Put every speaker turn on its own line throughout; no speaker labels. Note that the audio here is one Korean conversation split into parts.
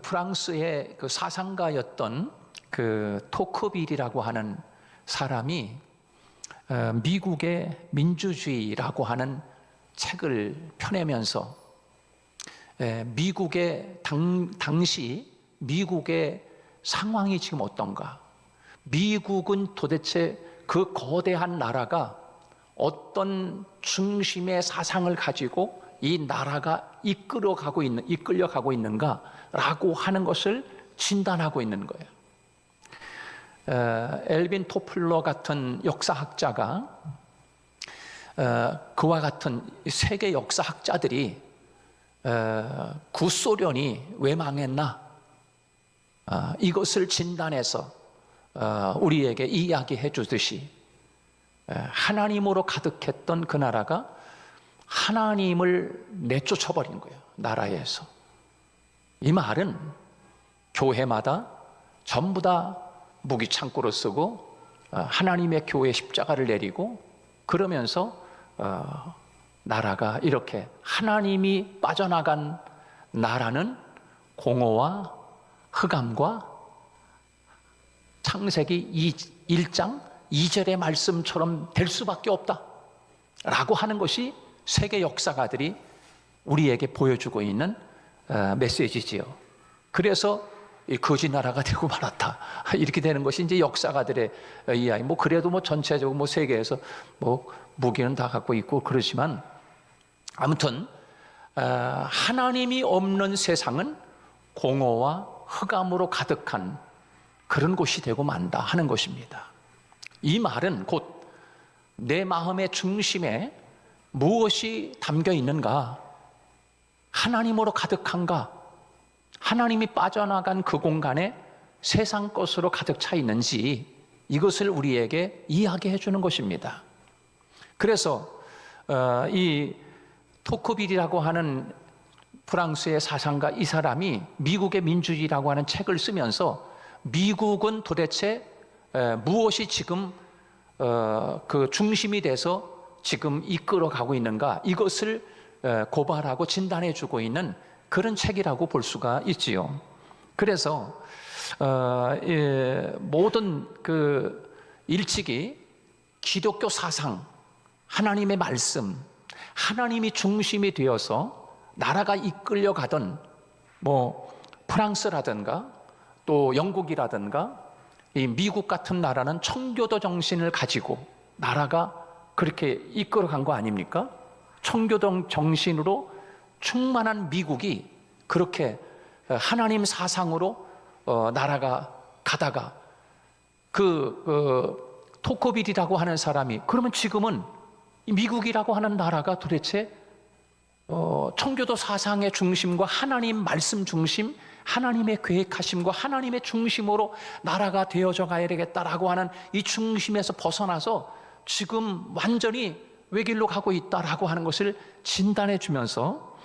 프랑스의 그 사상가였던 그 토크빌이라고 하는 사람이 미국의 민주주의라고 하는 책을 펴내면서 미국의 당시 미국의 상황이 지금 어떤가, 미국은 도대체 그 거대한 나라가 어떤 중심의 사상을 가지고 이 나라가 이끌려가고 있는가라고 하는 것을 진단하고 있는 거예요. 엘빈 토플러 같은 역사학자가 그와 같은 세계 역사학자들이 구소련이 왜 망했나, 이것을 진단해서 우리에게 이야기해 주듯이 하나님으로 가득했던 그 나라가 하나님을 내쫓아버린 거예요, 나라에서. 이 말은 교회마다 전부 다 무기 창고로 쓰고 하나님의 교회 십자가를 내리고 그러면서 나라가 이렇게 하나님이 빠져나간 나라는 공허와 흑암과 창세기 1장 2절의 말씀처럼 될 수밖에 없다 라고 하는 것이 세계 역사가들이 우리에게 보여주고 있는 메시지지요. 그래서 거지 나라가 되고 말았다, 이렇게 되는 것이 이제 역사가들의 이야기. 그래도 전체적으로 세계에서 무기는 다 갖고 있고 그렇지만, 아무튼 하나님이 없는 세상은 공허와 흑암으로 가득한 그런 곳이 되고 만다 하는 것입니다. 이 말은 곧 내 마음의 중심에 무엇이 담겨 있는가, 하나님으로 가득한가, 하나님이 빠져나간 그 공간에 세상 것으로 가득 차 있는지, 이것을 우리에게 이야기해 주는 것입니다. 그래서 이 토크빌이라고 하는 프랑스의 사상가, 이 사람이 미국의 민주주의라고 하는 책을 쓰면서 미국은 도대체 무엇이 지금 그 중심이 돼서 지금 이끌어가고 있는가, 이것을 고발하고 진단해 주고 있는 그런 책이라고 볼 수가 있지요. 그래서 모든 그 일찍이 기독교 사상, 하나님의 말씀, 하나님이 중심이 되어서 나라가 이끌려가던 프랑스라든가 또 영국이라든가 이 미국 같은 나라는 청교도 정신을 가지고 나라가 그렇게 이끌어간 거 아닙니까? 청교도 정신으로 충만한 미국이 그렇게 하나님 사상으로 나라가 가다가 토크빌이라고 하는 사람이, 그러면 지금은 미국이라고 하는 나라가 도대체 청교도 사상의 중심과 하나님 말씀 중심, 하나님의 계획하심과 하나님의 중심으로 나라가 되어져 가야 되겠다라고 하는 이 중심에서 벗어나서 지금 완전히 외길로 가고 있다라고 하는 것을 진단해 주면서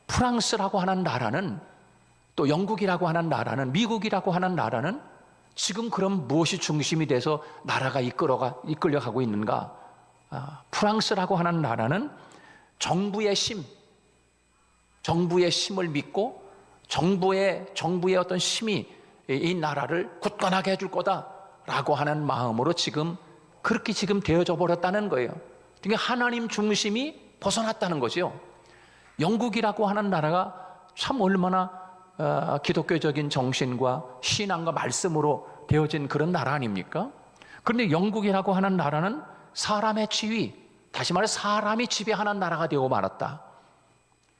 프랑스라고 하는 나라는, 또 영국이라고 하는 나라는, 미국이라고 하는 나라는 지금 그럼 무엇이 중심이 돼서 나라가 이끌려가고 있는가? 프랑스라고 하는 나라는 정부의 힘을 믿고 정부의 어떤 힘이 이 나라를 굳건하게 해줄 거다라고 하는 마음으로 지금 그렇게 지금 되어져 버렸다는 거예요. 그러니까 하나님 중심이 벗어났다는 거죠. 영국이라고 하는 나라가 참 얼마나 기독교적인 정신과 신앙과 말씀으로 되어진 그런 나라 아닙니까? 그런데 영국이라고 하는 나라는 사람의 지위, 다시 말해 사람이 지배하는 나라가 되고 말았다.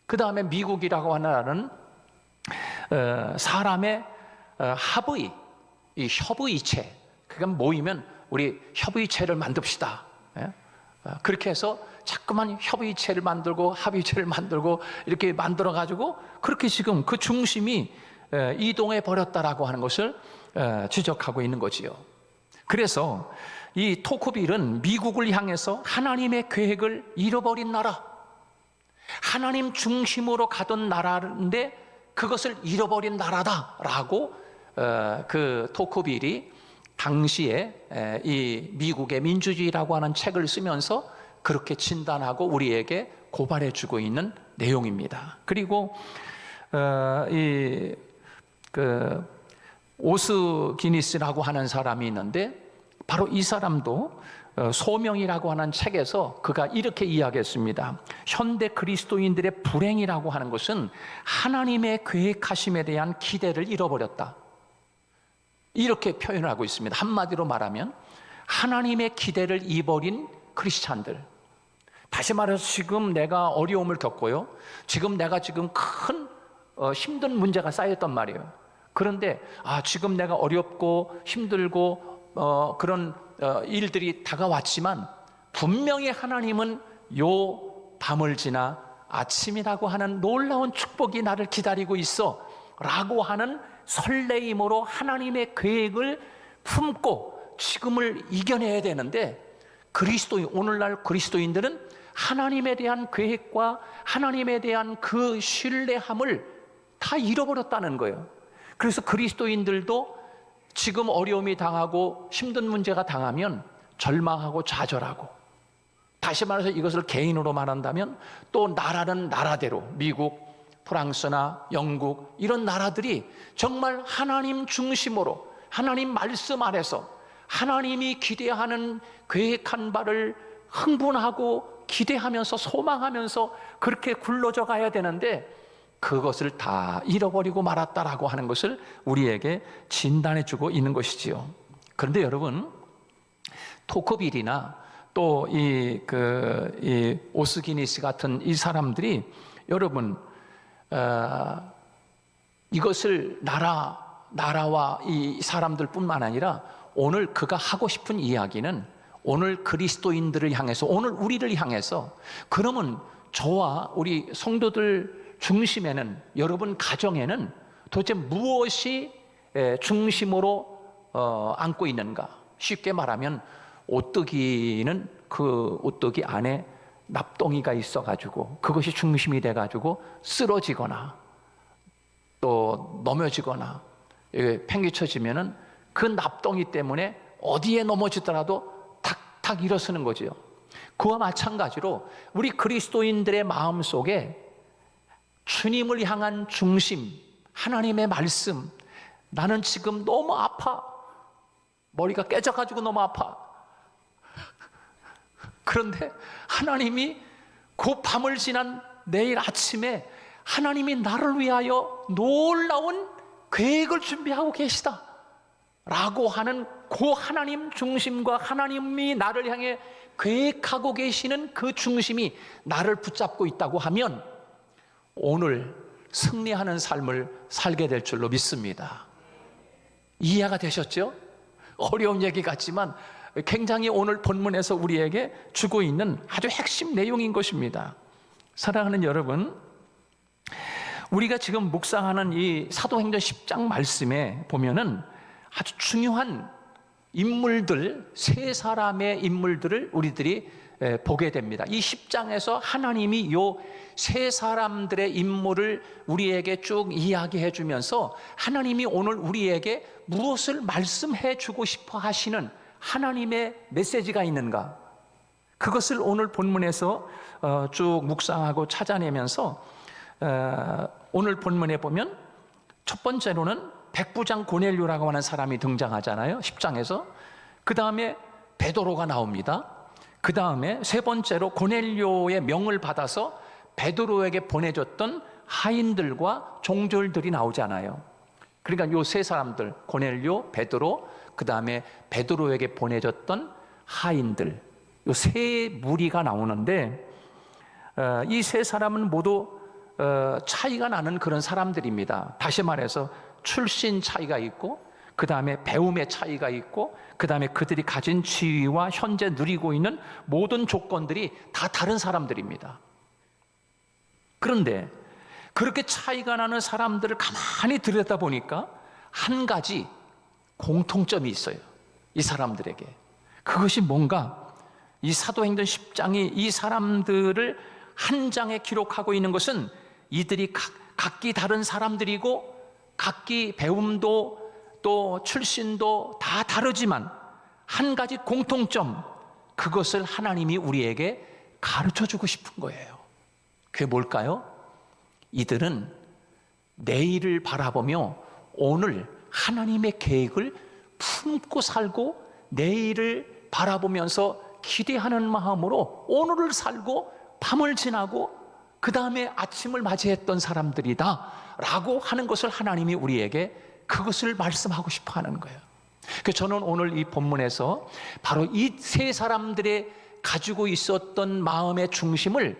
그 다음에 미국이라고 하는 나라는 사람의 합의, 이 협의체, 그러니까 모이면 우리 협의체를 만듭시다, 그렇게 해서 자꾸만 협의체를 만들고 합의체를 만들고 이렇게 만들어 가지고 그렇게 지금 그 중심이 이동해 버렸다라고 하는 것을 지적하고 있는 거지요. 그래서 이 토크빌은 미국을 향해서 하나님의 계획을 잃어버린 나라, 하나님 중심으로 가던 나라인데 그것을 잃어버린 나라다라고 그 토크빌이 당시에 이 미국의 민주주의라고 하는 책을 쓰면서 그렇게 진단하고 우리에게 고발해 주고 있는 내용입니다. 그리고 오스 기니스라고 하는 사람이 있는데, 바로 이 사람도 소명이라고 하는 책에서 그가 이렇게 이야기했습니다. 현대 그리스도인들의 불행이라고 하는 것은 하나님의 계획하심에 대한 기대를 잃어버렸다, 이렇게 표현을 하고 있습니다. 한마디로 말하면 하나님의 기대를 잃어버린 크리스찬들. 다시 말해서 지금 내가 어려움을 겪고요, 지금 내가 큰 힘든 문제가 쌓였단 말이에요. 그런데 지금 내가 어렵고 힘들고 그런 일들이 다가왔지만 분명히 하나님은 요 밤을 지나 아침이라고 하는 놀라운 축복이 나를 기다리고 있어 라고 하는 설레임으로 하나님의 계획을 품고 지금을 이겨내야 되는데, 오늘날 그리스도인들은 하나님에 대한 계획과 하나님에 대한 그 신뢰함을 다 잃어버렸다는 거예요. 그래서 그리스도인들도 지금 어려움이 당하고 힘든 문제가 당하면 절망하고 좌절하고, 다시 말해서 이것을 개인으로 말한다면 또 나라는 나라대로, 미국, 프랑스나 영국 이런 나라들이 정말 하나님 중심으로 하나님 말씀 안에서 하나님이 기대하는 계획한 바를 흥분하고 기대하면서 소망하면서 그렇게 굴러져 가야 되는데, 그것을 다 잃어버리고 말았다라고 하는 것을 우리에게 진단해 주고 있는 것이지요. 그런데 여러분, 토커빌이나 또 이 오스기니스 같은 이 사람들이, 여러분, 이것을 나라와 이 사람들뿐만 아니라 오늘 그가 하고 싶은 이야기는 오늘 그리스도인들을 향해서, 오늘 우리를 향해서, 그러면 저와 우리 성도들 중심에는, 여러분 가정에는 도대체 무엇이 중심으로 안고 있는가? 쉽게 말하면 오뚜기는 그 오뚜기 안에 납덩이가 있어가지고 그것이 중심이 돼가지고 쓰러지거나 또 넘어지거나 팽개쳐지면은 그 납덩이 때문에 어디에 넘어지더라도 탁탁 일어서는 거지요. 그와 마찬가지로 우리 그리스도인들의 마음 속에 주님을 향한 중심, 하나님의 말씀, 나는 지금 너무 아파, 머리가 깨져가지고 너무 아파. 그런데 하나님이 그 밤을 지난 내일 아침에 하나님이 나를 위하여 놀라운 계획을 준비하고 계시다 라고 하는 그 하나님 중심과 하나님이 나를 향해 계획하고 계시는 그 중심이 나를 붙잡고 있다고 하면 오늘 승리하는 삶을 살게 될 줄로 믿습니다. 이해가 되셨죠? 어려운 얘기 같지만 굉장히 오늘 본문에서 우리에게 주고 있는 아주 핵심 내용인 것입니다. 사랑하는 여러분, 우리가 지금 묵상하는 이 사도행전 10장 말씀에 보면은 아주 중요한 인물들, 세 사람의 인물들을 우리들이 보게 됩니다. 이 10장에서 하나님이 요 세 사람들의 인물을 우리에게 쭉 이야기해 주면서 하나님이 오늘 우리에게 무엇을 말씀해 주고 싶어 하시는 하나님의 메시지가 있는가? 그것을 오늘 본문에서 쭉 묵상하고 찾아내면서 오늘 본문에 보면 첫 번째로는 백부장 고넬료라고 하는 사람이 등장하잖아요. 10장에서. 그 다음에 베드로가 나옵니다. 그 다음에 세 번째로 고넬료의 명을 받아서 베드로에게 보내줬던 하인들과 종졸들이 나오잖아요. 그러니까 요 세 사람들, 고넬료, 베드로, 그 다음에 베드로에게 보내줬던 하인들, 요 세 무리가 나오는데 이 세 사람은 모두 차이가 나는 그런 사람들입니다. 다시 말해서 출신 차이가 있고, 그 다음에 배움의 차이가 있고, 그 다음에 그들이 가진 지위와 현재 누리고 있는 모든 조건들이 다 다른 사람들입니다. 그런데 그렇게 차이가 나는 사람들을 가만히 들여다보니까 한 가지 공통점이 있어요. 이 사람들에게. 그것이 뭔가, 이 사도행전 10장이 이 사람들을 한 장에 기록하고 있는 것은 이들이 각기 다른 사람들이고 각기 배움도 또 출신도 다 다르지만 한 가지 공통점, 그것을 하나님이 우리에게 가르쳐 주고 싶은 거예요. 그게 뭘까요? 이들은 내일을 바라보며 오늘 하나님의 계획을 품고 살고 내일을 바라보면서 기대하는 마음으로 오늘을 살고 밤을 지나고 그 다음에 아침을 맞이했던 사람들이다 라고 하는 것을 하나님이 우리에게 그것을 말씀하고 싶어 하는 거예요. 그래서 저는 오늘 이 본문에서 바로 이 세 사람들의 가지고 있었던 마음의 중심을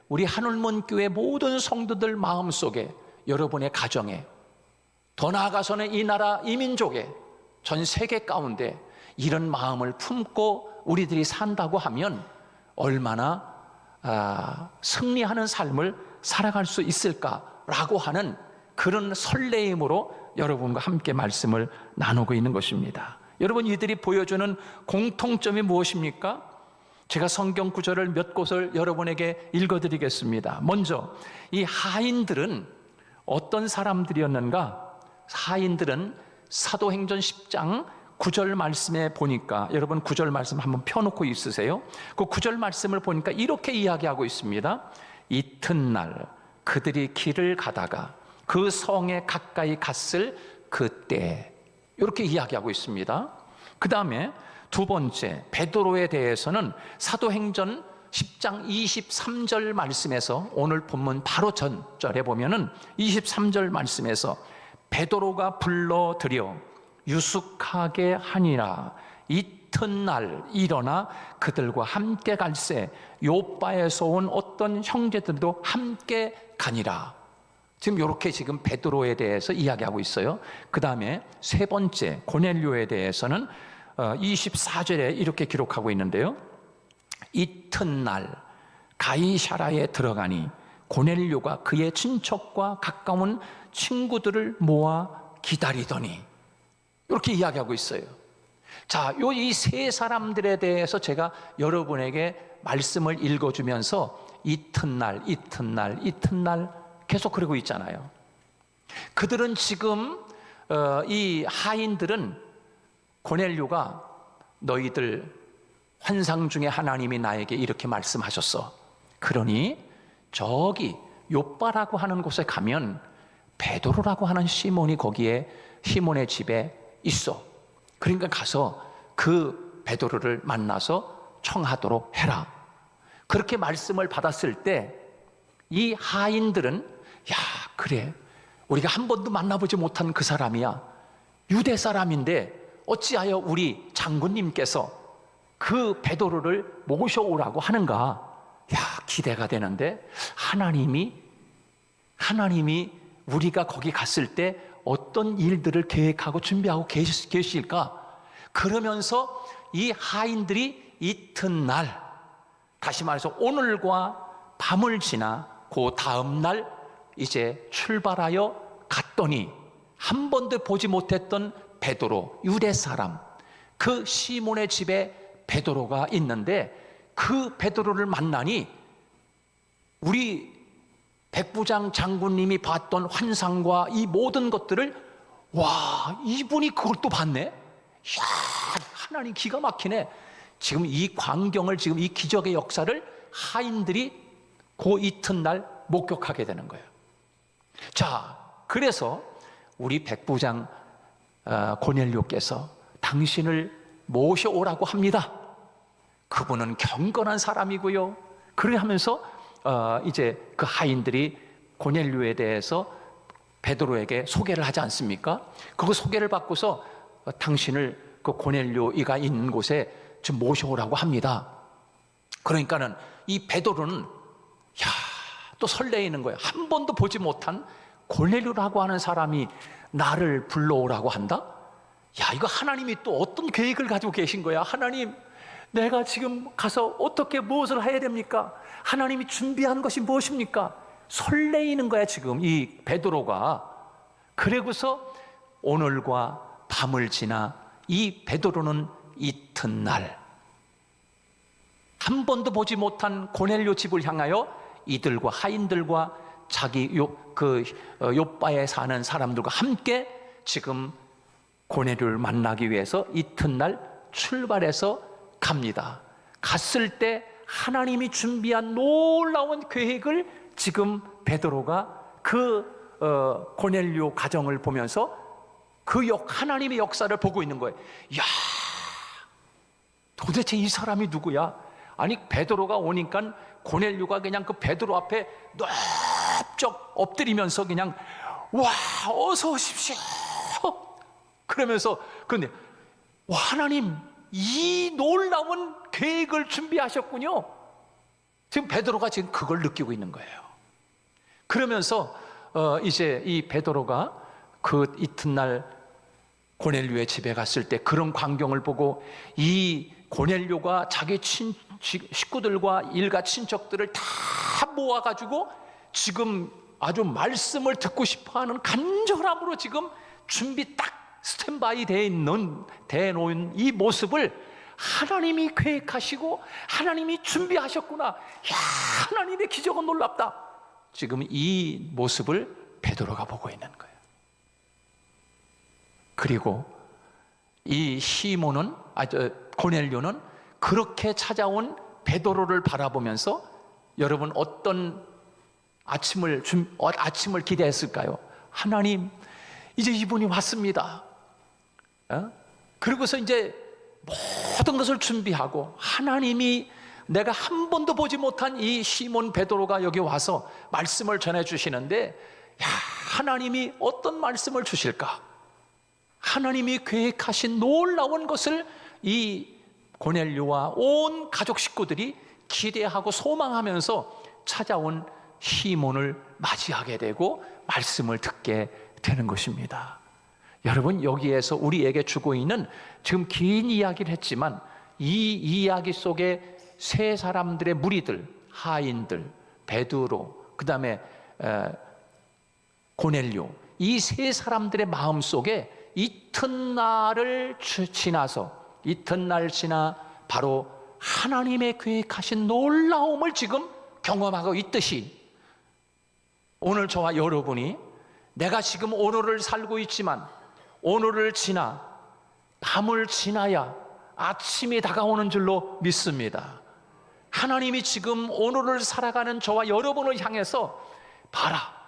우리 하늘문교회 모든 성도들 마음속에, 여러분의 가정에, 더 나아가서는 이 나라 이 민족에, 전 세계 가운데 이런 마음을 품고 우리들이 산다고 하면 얼마나 승리하는 삶을 살아갈 수 있을까라고 하는 그런 설레임으로 여러분과 함께 말씀을 나누고 있는 것입니다. 여러분, 이들이 보여주는 공통점이 무엇입니까? 제가 성경 구절을 몇 곳을 여러분에게 읽어드리겠습니다. 먼저 이 하인들은 어떤 사람들이었는가? 하인들은 사도행전 10장 9절 말씀에 보니까, 여러분 9절 말씀 한번 펴놓고 있으세요. 그 9절 말씀을 보니까 이렇게 이야기하고 있습니다. 이튿날 그들이 길을 가다가 그 성에 가까이 갔을 그때, 이렇게 이야기하고 있습니다. 그 다음에 두 번째, 베드로에 대해서는 사도행전 10장 23절 말씀에서, 오늘 본문 바로 전절에 보면은 23절 말씀에서 베드로가 불러들여 유숙하게 하니라. 이튿날 일어나 그들과 함께 갈새 요빠에서 온 어떤 형제들도 함께 가니라. 지금 이렇게 지금 베드로에 대해서 이야기하고 있어요. 그 다음에 세 번째 고넬료에 대해서는 24절에 이렇게 기록하고 있는데요. 이튿날 가이사라에 들어가니 고넬료가 그의 친척과 가까운 친구들을 모아 기다리더니, 이렇게 이야기하고 있어요. 자, 이 세 사람들에 대해서 제가 여러분에게 말씀을 읽어주면서 이튿날 계속 그러고 있잖아요. 그들은 지금 이 하인들은 고넬료가 너희들 환상 중에 하나님이 나에게 이렇게 말씀하셨어. 그러니 저기 요빠라고 하는 곳에 가면 베드로라고 하는 시몬이 거기에 시몬의 집에 있어. 그러니까 가서 그 베드로를 만나서 청하도록 해라. 그렇게 말씀을 받았을 때 이 하인들은, 야, 그래, 우리가 한 번도 만나보지 못한 그 사람이야. 유대 사람인데 어찌하여 우리 장군님께서 그 베드로를 모셔오라고 하는가? 야, 기대가 되는데 하나님이 우리가 거기 갔을 때 어떤 일들을 계획하고 준비하고 계실까? 그러면서 이 하인들이 이튿날, 다시 말해서 오늘과 밤을 지나 그 다음날 이제 출발하여 갔더니 한 번도 보지 못했던 베드로, 유대 사람, 그 시몬의 집에 베드로가 있는데 그 베드로를 만나니 우리 백부장 장군님이 봤던 환상과 이 모든 것들을, 와, 이분이 그걸 또 봤네? 이야, 하나님 기가 막히네. 지금 이 광경을, 지금 이 기적의 역사를 하인들이 그 이튿날 목격하게 되는 거예요. 자, 그래서 우리 백부장 고넬료께서 당신을 모셔오라고 합니다. 그분은 경건한 사람이고요. 그래 하면서 이제 그 하인들이 고넬료에 대해서 베드로에게 소개를 하지 않습니까? 그 소개를 받고서 당신을 그 고넬료가 있는 곳에 좀 모셔오라고 합니다. 그러니까는 이 베드로는 또 설레이는 거예요. 한 번도 보지 못한 고넬료라고 하는 사람이 나를 불러오라고 한다? 야, 이거 하나님이 또 어떤 계획을 가지고 계신 거야? 하나님, 내가 지금 가서 어떻게 무엇을 해야 됩니까? 하나님이 준비한 것이 무엇입니까? 설레이는 거야 지금 이 베드로가. 그러고서 오늘과 밤을 지나 이 베드로는 이튿날 한 번도 보지 못한 고넬료 집을 향하여 이들과 하인들과 자기 요빠에 사는 사람들과 함께 지금 고넬료를 만나기 위해서 이튿날 출발해서 갑니다. 갔을 때 하나님이 준비한 놀라운 계획을 지금 베드로가 그 고넬료 가정을 보면서 하나님의 역사를 보고 있는 거예요. 야, 도대체 이 사람이 누구야? 아니, 베드로가 오니까 고넬료가 그냥 그 베드로 앞에 넓적 엎드리면서 그냥 와, 어서 오십시오. 그러면서 그런데 와, 하나님 이 놀라운 계획을 준비하셨군요. 지금 베드로가 지금 그걸 느끼고 있는 거예요. 그러면서 이제 이 베드로가 그 이튿날 고넬료의 집에 갔을 때 그런 광경을 보고 이 고넬료가 자기 식구들과 일가 친척들을 다 모아가지고 지금 아주 말씀을 듣고 싶어하는 간절함으로 지금 준비 딱 스탠바이 대놓은 이 모습을 하나님이 계획하시고 하나님이 준비하셨구나. 야, 하나님의 기적은 놀랍다. 지금 이 모습을 베드로가 보고 있는 거예요. 그리고 이 고넬료는 그렇게 찾아온 베드로를 바라보면서 여러분 어떤 아침을 기대했을까요? 하나님, 이제 이분이 왔습니다. 그리고서 이제 모든 것을 준비하고 하나님이 내가 한 번도 보지 못한 이 시몬 베드로가 여기 와서 말씀을 전해주시는데, 야, 하나님이 어떤 말씀을 주실까? 하나님이 계획하신 놀라운 것을 이 고넬료와 온 가족 식구들이 기대하고 소망하면서 찾아온 시몬을 맞이하게 되고 말씀을 듣게 되는 것입니다. 여러분, 여기에서 우리에게 주고 있는, 지금 긴 이야기를 했지만 이 이야기 속에 세 사람들의 무리들, 하인들, 베드로, 그 다음에 고넬료, 이 세 사람들의 마음 속에 이튿날 지나 바로 하나님의 계획하신 놀라움을 지금 경험하고 있듯이, 오늘 저와 여러분이 내가 지금 오늘을 살고 있지만 오늘을 지나 밤을 지나야 아침이 다가오는 줄로 믿습니다. 하나님이 지금 오늘을 살아가는 저와 여러분을 향해서, 봐라,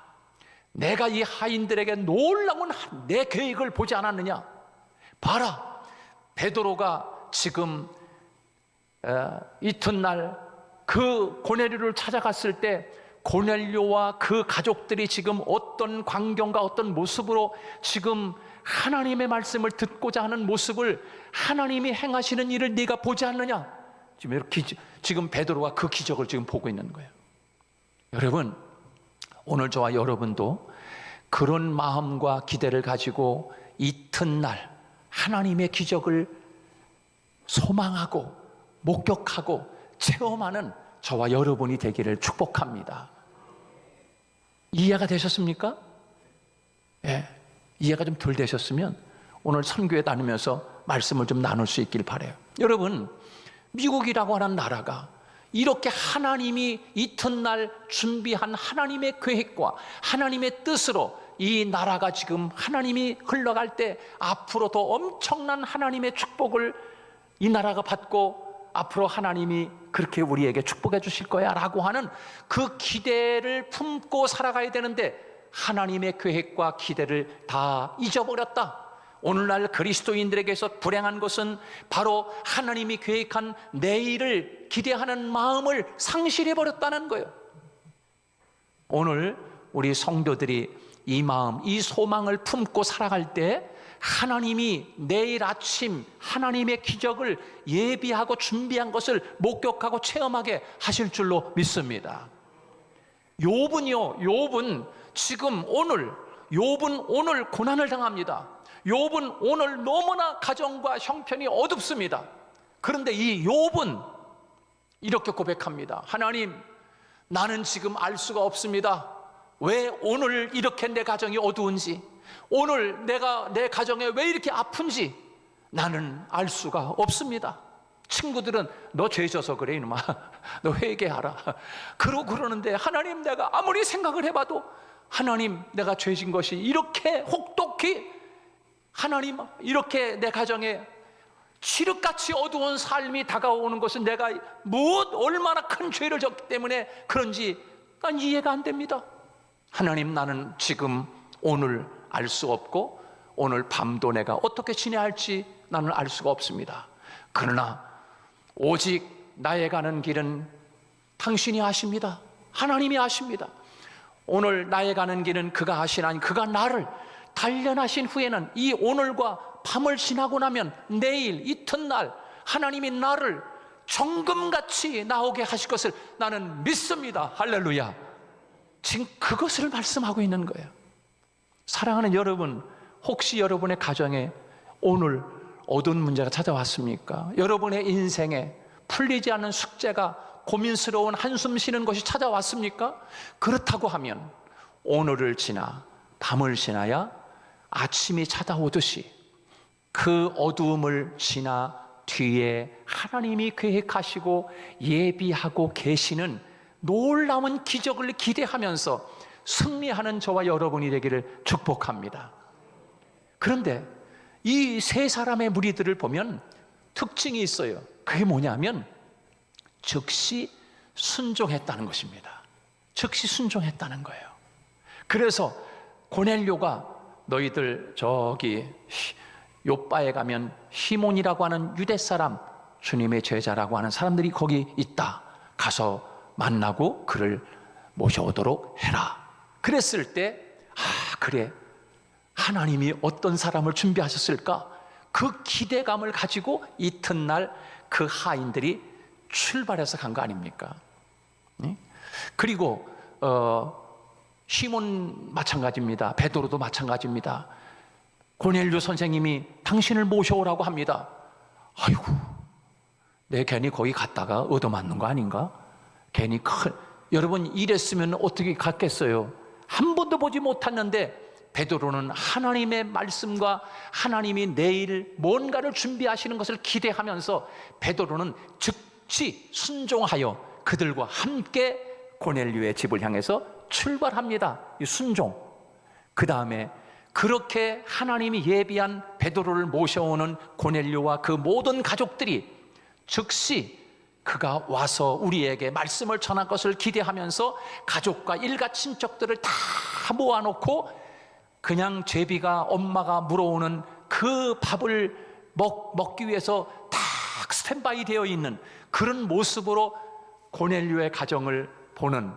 내가 이 하인들에게 놀라운 내 계획을 보지 않았느냐? 봐라, 베드로가 지금 이튿날 그 고넬료를 찾아갔을 때 고넬료와 그 가족들이 지금 어떤 광경과 어떤 모습으로 지금 하나님의 말씀을 듣고자 하는 모습을, 하나님이 행하시는 일을 네가 보지 않느냐? 지금 이렇게 지금 베드로가 그 기적을 지금 보고 있는 거예요. 여러분, 오늘 저와 여러분도 그런 마음과 기대를 가지고 이튿날 하나님의 기적을 소망하고 목격하고 체험하는 저와 여러분이 되기를 축복합니다. 이해가 되셨습니까? 예, 이해가 좀 덜 되셨으면 오늘 선교회 다니면서 말씀을 좀 나눌 수 있길 바라요. 여러분, 미국이라고 하는 나라가 이렇게 하나님이 이튿날 준비한 하나님의 계획과 하나님의 뜻으로 이 나라가 지금 하나님이 흘러갈 때 앞으로 더 엄청난 하나님의 축복을 이 나라가 받고 앞으로 하나님이 그렇게 우리에게 축복해 주실 거야 라고 하는 그 기대를 품고 살아가야 되는데, 하나님의 계획과 기대를 다 잊어버렸다. 오늘날 그리스도인들에게서 불행한 것은 바로 하나님이 계획한 내일을 기대하는 마음을 상실해버렸다는 거예요. 오늘 우리 성도들이 이 마음, 이 소망을 품고 살아갈 때 하나님이 내일 아침 하나님의 기적을 예비하고 준비한 것을 목격하고 체험하게 하실 줄로 믿습니다. 욥은 지금 오늘 고난을 당합니다. 욥은 오늘 너무나 가정과 형편이 어둡습니다. 그런데 이 욥은 이렇게 고백합니다. 하나님, 나는 지금 알 수가 없습니다. 왜 오늘 이렇게 내 가정이 어두운지, 오늘 내 가정에 왜 이렇게 아픈지 나는 알 수가 없습니다. 친구들은 너 죄 져서 그래 이놈아, 너 회개하라 그러는데, 하나님, 내가 아무리 생각을 해봐도 하나님, 내가 죄진 것이 이렇게 혹독히, 하나님, 이렇게 내 가정에 칠흑같이 어두운 삶이 다가오는 것은 내가 얼마나 큰 죄를 졌기 때문에 그런지 난 이해가 안 됩니다. 하나님, 나는 지금 오늘 알 수 없고 오늘 밤도 내가 어떻게 지내야 할지 나는 알 수가 없습니다. 그러나 오직 나의 가는 길은 당신이 아십니다. 하나님이 아십니다. 오늘 나의 가는 길은 그가 아시나니 그가 나를 단련하신 후에는 이 오늘과 밤을 지나고 나면 내일 이튿날 하나님이 나를 정금같이 나오게 하실 것을 나는 믿습니다. 할렐루야. 지금 그것을 말씀하고 있는 거예요. 사랑하는 여러분, 혹시 여러분의 가정에 오늘 어두운 문제가 찾아왔습니까? 여러분의 인생에 풀리지 않는 숙제가, 고민스러운 한숨 쉬는 것이 찾아왔습니까? 그렇다고 하면 오늘을 지나 밤을 지나야 아침이 찾아오듯이 그 어두움을 지나 뒤에 하나님이 계획하시고 예비하고 계시는 놀라운 기적을 기대하면서 승리하는 저와 여러분이 되기를 축복합니다. 그런데 이 세 사람의 무리들을 보면 특징이 있어요. 그게 뭐냐면 즉시 순종했다는 것입니다. 즉시 순종했다는 거예요. 그래서 고넬료가 너희들 저기 요바에 가면 시몬이라고 하는 유대 사람, 주님의 제자라고 하는 사람들이 거기 있다. 가서 만나고 그를 모셔오도록 해라. 그랬을 때 그래, 하나님이 어떤 사람을 준비하셨을까? 그 기대감을 가지고 이튿날 그 하인들이 출발해서 간 거 아닙니까? 그리고 시몬 마찬가지입니다. 베드로도 마찬가지입니다. 고넬료 선생님이 당신을 모셔오라고 합니다. 아이고, 내 괜히 거기 갔다가 얻어맞는 거 아닌가? 괜히 여러분 이랬으면 어떻게 갔겠어요? 한 번도 보지 못했는데 베드로는 하나님의 말씀과 하나님이 내일 뭔가를 준비하시는 것을 기대하면서 베드로는 즉시 순종하여 그들과 함께 고넬료의 집을 향해서 출발합니다. 이 순종. 그 다음에 그렇게 하나님이 예비한 베드로를 모셔오는 고넬료와 그 모든 가족들이 즉시 그가 와서 우리에게 말씀을 전할 것을 기대하면서 가족과 일가 친척들을 다 모아놓고 그냥 제비가 엄마가 물어오는 그 밥을 먹기 위해서 딱 스탠바이 되어 있는 그런 모습으로 고넬료의 가정을 보는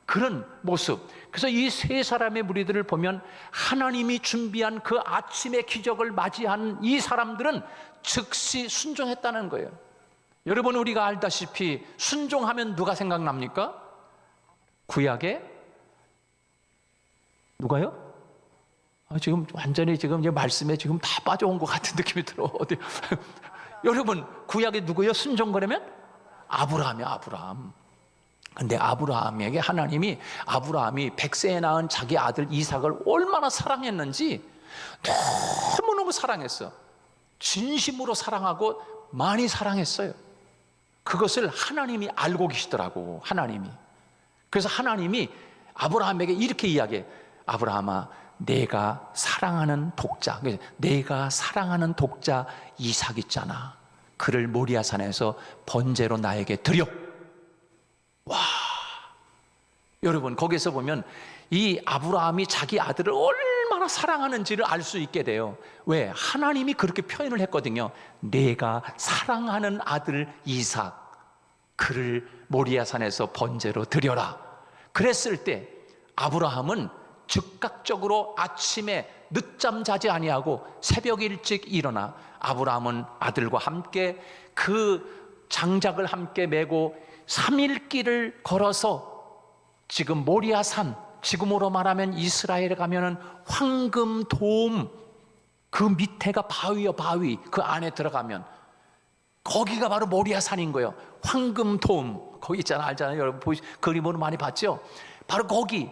그런 모습. 그래서 이 세 사람의 무리들을 보면 하나님이 준비한 그 아침의 기적을 맞이한 이 사람들은 즉시 순종했다는 거예요. 여러분, 우리가 알다시피 순종하면 누가 생각납니까? 구약에 누가요? 지금 완전히 지금 말씀에 지금 다 빠져온 것 같은 느낌이 들어. 어디? 여러분, 구약에 누구요? 순종 그러면 아브라함이야, 아브라함. 근데 아브라함에게 하나님이 아브라함이 100세에 낳은 자기 아들 이삭을 얼마나 사랑했는지 너무너무 사랑했어. 진심으로 사랑하고 많이 사랑했어요. 그것을 하나님이 알고 계시더라고, 하나님이. 그래서 하나님이 아브라함에게 이렇게 이야기해. 아브라함아, 내가 사랑하는 독자, 내가 사랑하는 독자 이삭 있잖아. 그를 모리아산에서 번제로 나에게 드려. 와, 여러분, 거기서 보면 이 아브라함이 자기 아들을 얼마나 사랑하는지를 알 수 있게 돼요. 왜? 하나님이 그렇게 표현을 했거든요. 내가 사랑하는 아들 이삭, 그를 모리아산에서 번제로 드려라. 그랬을 때 아브라함은 즉각적으로 아침에 늦잠 자지 아니하고 새벽 일찍 일어나 아브라함은 아들과 함께 그 장작을 함께 메고 3일 길을 걸어서 지금 모리아산, 지금으로 말하면 이스라엘에 가면은 황금돔, 그 밑에가 바위요, 바위. 그 안에 들어가면 거기가 바로 모리아산인 거예요. 황금돔, 거기 있잖아, 알잖아요. 여러분 그림으로 많이 봤죠? 바로 거기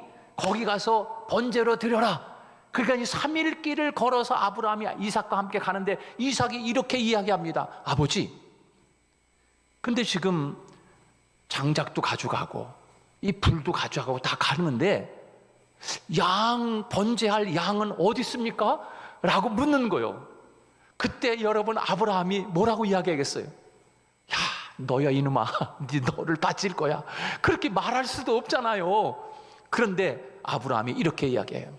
가서 번제로 드려라. 그러니까 이 3일 길을 걸어서 아브라함이 이삭과 함께 가는데 이삭이 이렇게 이야기합니다. 아버지, 근데 지금 장작도 가져가고 이 불도 가져가고 다 가는데 양, 번제할 양은 어디 있습니까? 라고 묻는 거예요. 그때 여러분, 아브라함이 뭐라고 이야기하겠어요? 야, 너야 이놈아, 너를 바칠 거야. 그렇게 말할 수도 없잖아요. 그런데 아브라함이 이렇게 이야기해요.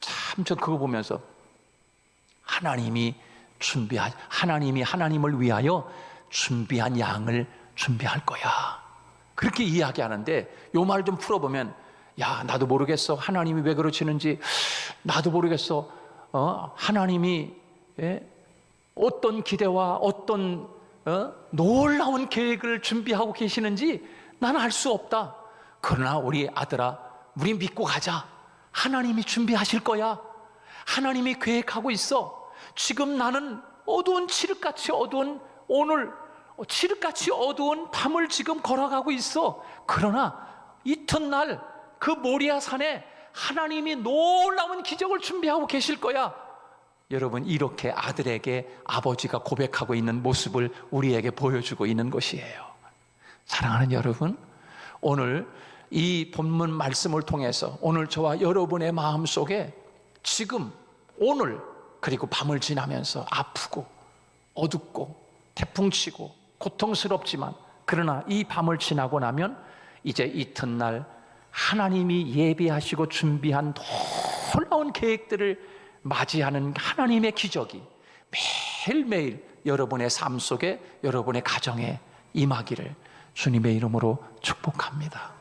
참 저 그거 보면서 하나님이 하나님을 위하여 준비한 양을 준비할 거야, 그렇게 이야기하는데 요 말 좀 풀어보면, 야, 나도 모르겠어. 하나님이 왜 그러시는지 나도 모르겠어. 하나님이 어떤 기대와 어떤 놀라운 계획을 준비하고 계시는지 나는 알 수 없다. 그러나 우리 아들아, 우리 믿고 가자. 하나님이 준비하실 거야. 하나님이 계획하고 있어. 지금 나는 칠흑같이 어두운 밤을 지금 걸어가고 있어. 그러나 이튿날 그 모리아 산에 하나님이 놀라운 기적을 준비하고 계실 거야. 여러분, 이렇게 아들에게 아버지가 고백하고 있는 모습을 우리에게 보여주고 있는 것이에요. 사랑하는 여러분, 오늘 이 본문 말씀을 통해서 오늘 저와 여러분의 마음속에 지금 오늘 그리고 밤을 지나면서 아프고 어둡고 태풍 치고 고통스럽지만, 그러나 이 밤을 지나고 나면 이제 이튿날 하나님이 예비하시고 준비한 놀라운 계획들을 맞이하는 하나님의 기적이 매일매일 여러분의 삶 속에, 여러분의 가정에 임하기를 주님의 이름으로 축복합니다.